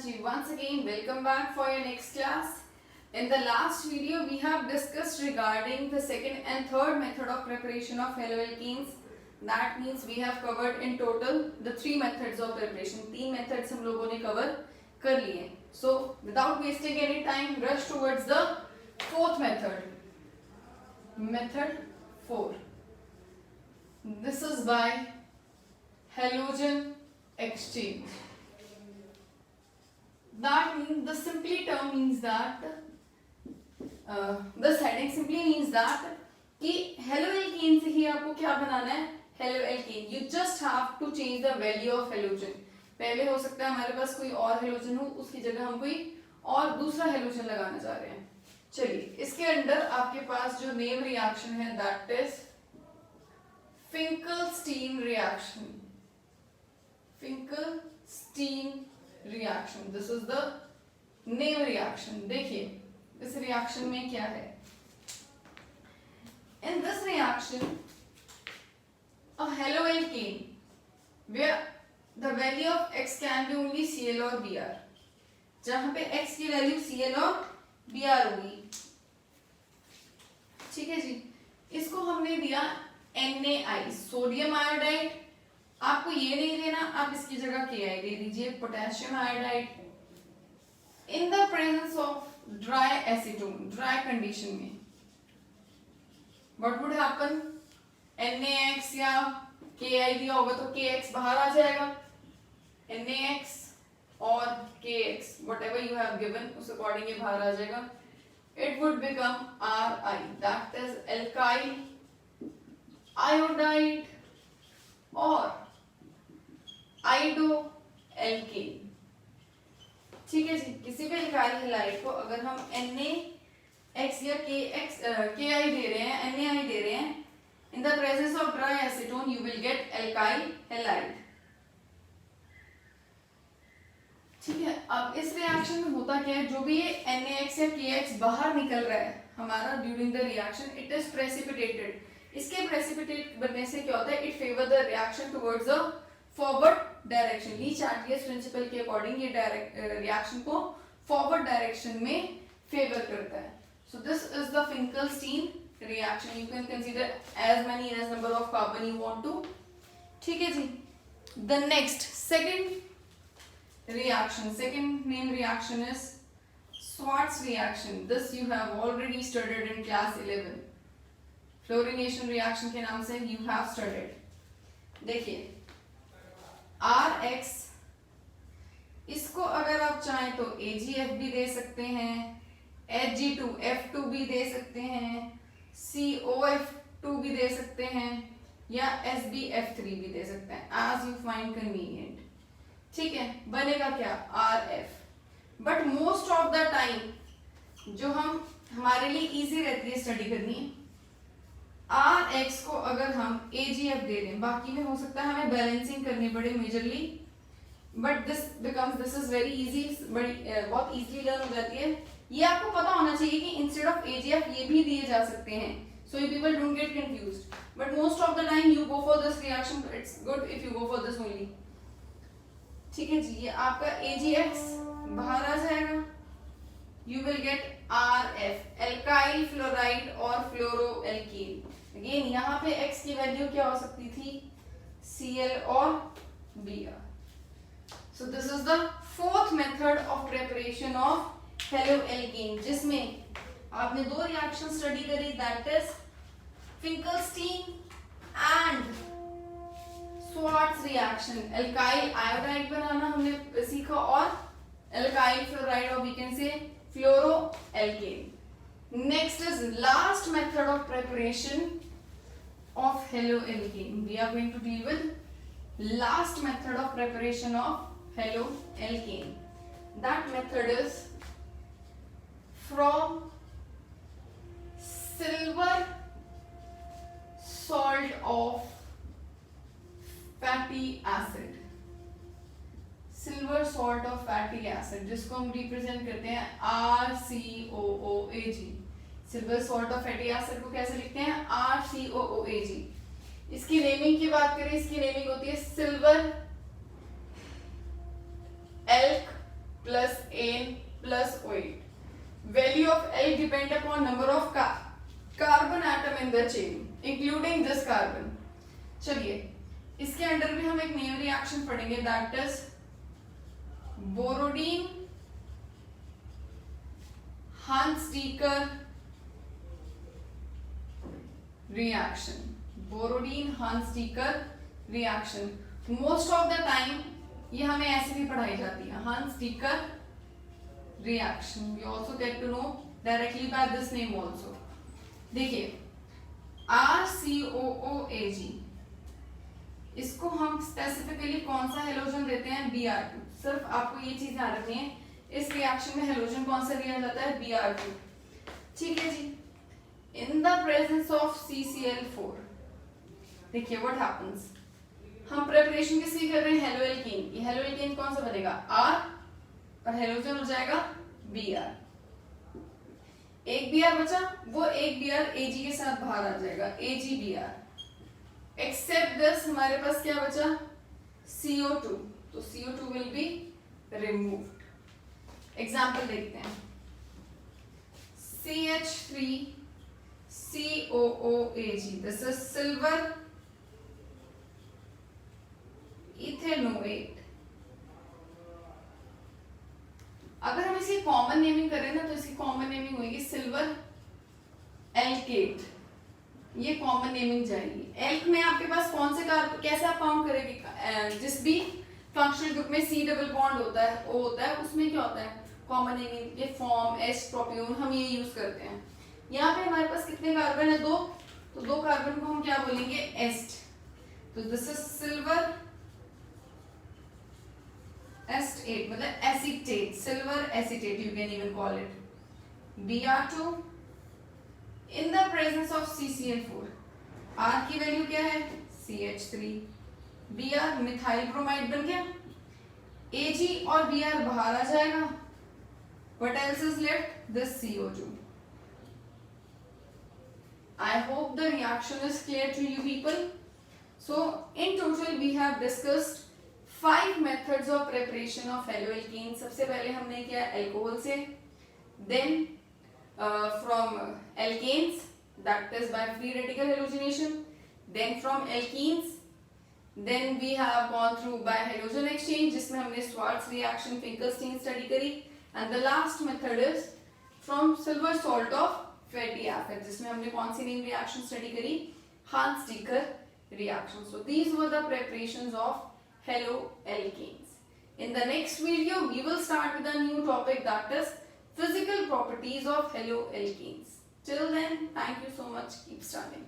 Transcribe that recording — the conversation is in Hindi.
Ji, once again welcome back for your next class. In the last video we have discussed regarding the second and third method of preparation of haloalkenes. That means we have covered in total the three methods of preparation. तीन methods हम लोगों ने cover कर लिए. So without wasting any time, rush towards the fourth method. Method 4. This is by halogen exchange. That means the simply term means that this heading simply means that कि haloalkane से ही आपको क्या बनाना है haloalkane. You just have to change the value of halogen. पहले हो सकता है हमारे पास कोई और हेलोजन हो, उसकी जगह हम कोई और दूसरा हेलोजन लगाना चाह रहे हैं. चलिए, इसके अंदर आपके पास जो नेम रिएक्शन है that is Finkelstein reaction. Finkelstein reaction, this is the name reaction. देखिए इस रिएक्शन में क्या है. In this reaction a haloalkane where the value of x can be only Cl और Br. जहां पे x की वैल्यू Cl और Br होगी. ठीक है जी. इसको हमने दिया NaI, सोडियम आयोडाइड. आपको ये नहीं देना, आप इसकी जगह Ki दे दीजिए, potassium iodide. In the presence of dry acetone, dry condition में व्हाट वुड हैपन. NaX या Ki दिया होगा तो Kx बाहर आ जाएगा. NaX और Kx whatever you have given उस अकॉर्डिंग ये बाहर आ जाएगा. It would become Ri, that is alkyl iodide और iodoalkane. ठीक है जी. किसी भी एल्काइल हैलाइड को अगर हम NaX या Kx Ki दे रहे हैं, NaI दे रहे हैं, in the presence of dry acetone you will get alkyl halide. ठीक है. अब इस रिएक्शन में होता क्या है, जो भी ये NaX या Kx बाहर निकल रहा है हमारा during the reaction, it is precipitated. इसके प्रेसिपिटेट बनने से क्या होता है, it favour the reaction towards the forward direction. Le Chatelier's principle के अकॉर्डिंग ये रिएक्शन को फॉरवर्ड डायरेक्शन में फेवर करता है. So this is the Finkelstein reaction. You can consider as many as number of carbon you want to. ठीक है जी. The next second reaction, second name reaction is Schwarz reaction. This you have already studied in class 11. Fluorination reaction के नाम से you have studied. देखिए RX, इसको अगर आप चाहें तो AgF भी दे सकते हैं, Hg2F2 भी दे सकते हैं, COF2 भी दे सकते हैं, या SbF3 भी दे सकते हैं, as you find convenient. ठीक है. बनेगा क्या, RF. But most of the time जो हम हमारे लिए इजी रहती है स्टडी करनी, RX को अगर हम AgF दे दें, बाकी में हो सकता है हमें बैलेंसिंग करनी पड़े majorly, but this is very easy, बहुत इजीली लर्न हो जाती है. ये आपको पता होना चाहिए कि इंस्टेड ऑफ AgF ये भी दिए जा सकते हैं, so you people don't get confused. But most of the time you go for this reaction, it's good if you go for this only. ठीक है जी. ये आपका AgX बाहर आ जाएगा, you will get RF, alkyl fluoride और fluoroalkane. Again यहाँ पे X की वैल्यू क्या हो सकती थी, Cl और Br. So this is the fourth method of preparation of haloalkane, जिसमें आपने दो रिएक्शन स्टडी करी, that is Finkelstein and Swarts reaction. Alkyl iodide बनाना हमने सीखा और एल्काइल फ्लोराइड और we can say fluoroalkane. Next is last method of preparation of haloalkane. We are going to deal with last method of preparation of haloalkane. That method is from silver salt of fatty acid. Silver salt of fatty acid जिसको हम रिप्रेजेंट करते हैं RCOOAG. Silver salt of fatty acid को कैसे लिखते हैं, RCOOAG. इसकी नेमिंग की बात करें, इसकी नेमिंग होती है silver elk plus N plus OH. Value of L depend upon number of carbon atom in the chain, including this carbon. चलिए इसके अंडर भी हम एक नई रिएक्शन पढ़ेंगे, that is Borodin Hunsdiecker reaction. Borodin Hunsdiecker reaction most of the time ये हमें ऐसे भी पढ़ाई जाती है, Hunsdiecker reaction. We also get to know directly by this name also. देखिए RCOOAg, इसको हम स्पेसिफिकली कौन सा हेलोजन देते हैं, Br2. सिर्फ आपको ये चीज याद रखनी है, इस रिएक्शन में हेलोजन कौन सा दिया जाता है, Br2. ठीक है जी. In the presence of CCl4, देखिए what happens, हम प्रिपरेशन किसकी कर रहे हैं, हेलो एल्कीन. ये हेलो एल्कीन कौन सा बनेगा, R, और हेलोजन हो जाएगा Br. एक Br बचा, वो एक Br Ag के साथ बाहर आ जाएगा, AgBr. एक्सेप्ट दिस हमारे पास क्या बचा, CO2. तो CO2 will be removed. Example देखते हैं, CH3 COOAg, this is silver ethanoate. अगर हम इसकी कॉमन नेमिंग करें ना, तो इसकी कॉमन नेमिंग होगी सिल्वर एल्केट. ये कॉमन नेमिंग जाएगी. एल्क में आपके पास कौन से कार्बन, कैसे आप काउंट करेंगे, जिस भी फंक्शनल ग्रुप में C डबल बॉन्ड होता है, O होता है, उसमें क्या होता है, कॉमन नेमिंग. ये फॉर्म एस प्रोप्यून हम ये यूज करते हैं. यहाँ पे हमारे पास कितने कार्बन है, 2. तो 2 कार्बन को हम क्या बोलेंगे, एस्ट. तो दिस इज सिल्वर एस्टेट, मतलब acetate, silver acetate you can even call it. Br2 in the presence of CCl4. R की वैल्यू क्या है, CH3. Br मिथाइल ब्रोमाइड बन गया. Ag और Br बाहर आ जाएगा. What else is left, this CO2. I hope the reaction is clear to you people. So in total we have discussed 5 methods of preparation of haloalkenes. सबसे पहले हमने किया alcohol से, then from alkanes, that is by free radical halogenation, then from alkenes, then we have gone through by halogen exchange जिसमें हमने Schwarz reaction, Finkelstein study करी, and the last method is from silver salt of fatty acid जिसमें हमने कौन सी नई रिएक्शन स्टडी करी, हांस-डीकर reaction. So these were the preparations of haloalkenes. In the next video we will start with a new topic, that is physical properties of haloalkenes. Till then, thank you so much. Keep studying.